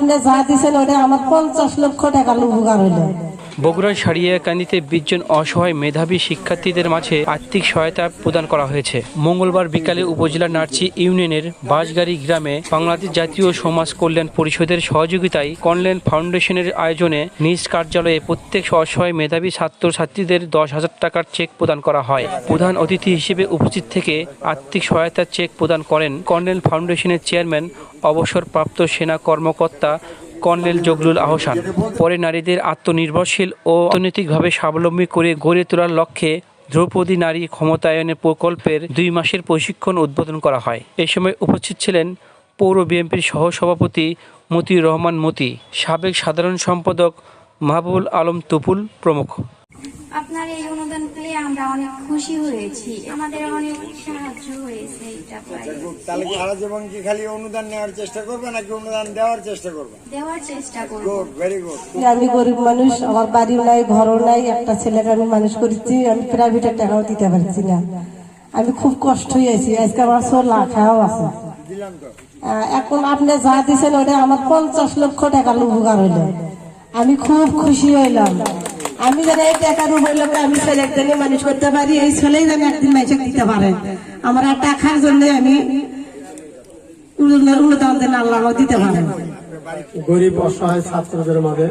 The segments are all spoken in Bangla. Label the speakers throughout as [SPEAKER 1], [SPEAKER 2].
[SPEAKER 1] আপনি যা দিচ্ছেন ওটা আমার 50 লক্ষ টাকা উপকার হইলো।
[SPEAKER 2] বগুড়ার সারিয়াকান্দিতে 20 জন অসহায় মেধাবী শিক্ষার্থীদের মাঝে আর্থিক সহায়তা প্রদান করা হয়েছে। মঙ্গলবার বিকালে উপজেলার নার্চি ইউনিয়নের বাঁশগাড়ি গ্রামে বাংলাদেশ জাতীয় সমাজ কল্যাণ পরিষদের সহযোগিতায় কল্যাণ ফাউন্ডেশনের আয়োজনে নিজ কার্যালয়ে প্রত্যেক অসহায় মেধাবী ছাত্রছাত্রীদের 10,000 টাকার চেক প্রদান করা হয়। প্রধান অতিথি হিসেবে উপস্থিত থেকে আর্থিক সহায়তার চেক প্রদান করেন কল্যাণ ফাউন্ডেশনের চেয়ারম্যান অবসরপ্রাপ্ত সেনা কর্মকর্তা কর্নেল জগলুল আহসান। পরে নারীদের আত্মনির্ভরশীল ও অর্থনৈতিকভাবে স্বাবলম্বী করে গড়ে তোলার লক্ষ্যে দ্রৌপদী নারী ক্ষমতায়নের প্রকল্পের 2 মাসের প্রশিক্ষণ উদ্বোধন করা হয়। এই সময় উপস্থিত ছিলেন পৌর বিএনপির সহসভাপতি মতিউর রহমান মতি, সাবেক সাধারণ সম্পাদক মাহবুবুল আলম তুপুল প্রমুখ।
[SPEAKER 3] আপনার এই অনুদান পেয়ে আমরা অনেক খুশি হয়েছি, আমাদের অনেক সাহায্য হয়েছে।
[SPEAKER 4] তাহলে সারা জীবন কি খালি অনুদান নেওয়ার চেষ্টা করবে নাকি অনুদান দেওয়ার চেষ্টা করবে?
[SPEAKER 3] দেওয়ার চেষ্টা করব।
[SPEAKER 4] Good, very good.
[SPEAKER 1] আমি গরিব মানুষ, আমার বাড়িও নাই, ঘরও নাই, একটা ছেলেকে আমি মানুষ করেছি, আমি প্রাইভেটের টাকাও দিতে পারছি না। আমি খুব কষ্ট হয়েছি, আজকে আমার 16 লাখ টাকাও আছে। এখন আপনি যা দিচ্ছেন ওটা আমার 50 লক্ষ টাকা উপকার হইলো। আমি খুব খুশি হইলাম। আমি যেন এই টাকার উপরে আমি ছেলেকে মানুষ করতে পারি, এই ছেলেই যেন একদিন মাইসে দিতে পারে। আমার আর টাকার জন্য আমি অনুদান দেন আল্লাহ দিতে পারেন।
[SPEAKER 5] গরিব অসহায় ছাত্রদের মাঝে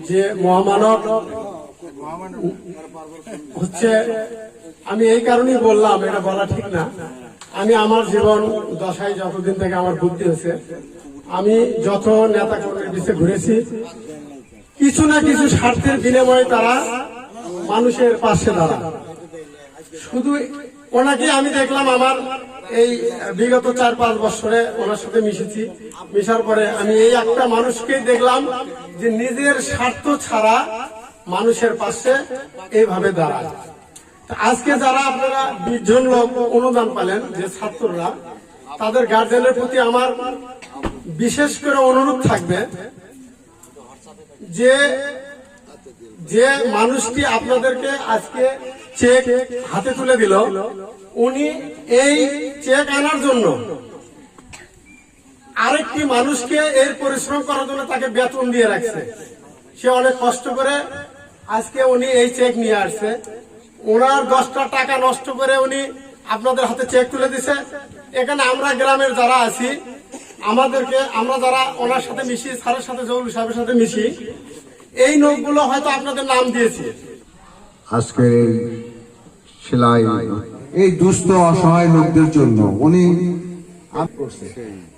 [SPEAKER 5] যে মহামানব হচ্ছে, আমি এই কারণেই বললাম, এটা বলা ঠিক না। আমি আমার জীবন দশায় যতদিন থেকে আমার বুদ্ধি হয়েছে, আমি যত নেতা কর্মীর পিছিয়ে ঘুরেছি, কিছু না কিছু স্বার্থের বিনিময়ে তারা মানুষের পাশে দাঁড়ায়। শুধু ওনাকে আমি দেখলাম আমার এই বিগত 4-5 বছরে ওনার সাথে মিশেছি, মিশার পরে আমি এই একটা মানুষকেই দেখলাম যে নিজের স্বার্থ ছাড়া মানুষের পাশে এইভাবে দাঁড়ায়। আজকে যারা আপনারা 20 জন লোক অনুদান পেলেন, যে ছাত্ররা, তাদের গার্জেনের প্রতি আমার বিশেষ করে অনুরোধ থাকবে যে যে মানুষটি আপনাদেরকে আজকে চেক হাতে তুলে দিল, উনি এই চেক আনার জন্য আরেকটি মানুষকে এর পরিশ্রম করার জন্য তাকে বেতন দিয়ে রাখছে। সে অনেক কষ্ট করে আজকে উনি এই চেক নিয়ে আসছে। ওনার 10টা টাকা নষ্ট করে উনি আপনাদের হাতে চেক তুলে দিছে। এখানে আমরা গ্রামের যারা আছি, আমরা যারা ওনার সাথে মিশি, স্যারের সাথে, জহুরুল সাহেবের সাথে মিশি, এই নোটগুলো হয়তো আপনাদের নাম দিয়েছি।
[SPEAKER 6] আজকের এই সেলাই এই দুস্থ অসহায় লোকদের জন্য উনি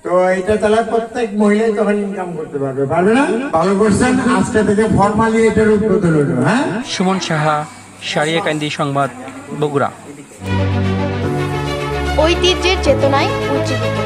[SPEAKER 4] তো এটা তাহলে প্রত্যেক মহিলাই তখন ইনকাম করতে পারবে, পারবে না? ভালো করছেন। আজকে থেকে ফর্মালি এটার উদ্বোধন হলো। হ্যাঁ,
[SPEAKER 2] সুমন সাহা, সারিয়াকান্দি সংবাদ, বগুড়া।
[SPEAKER 7] ঐতিহ্যের চেতনায় উজ্জীবিত।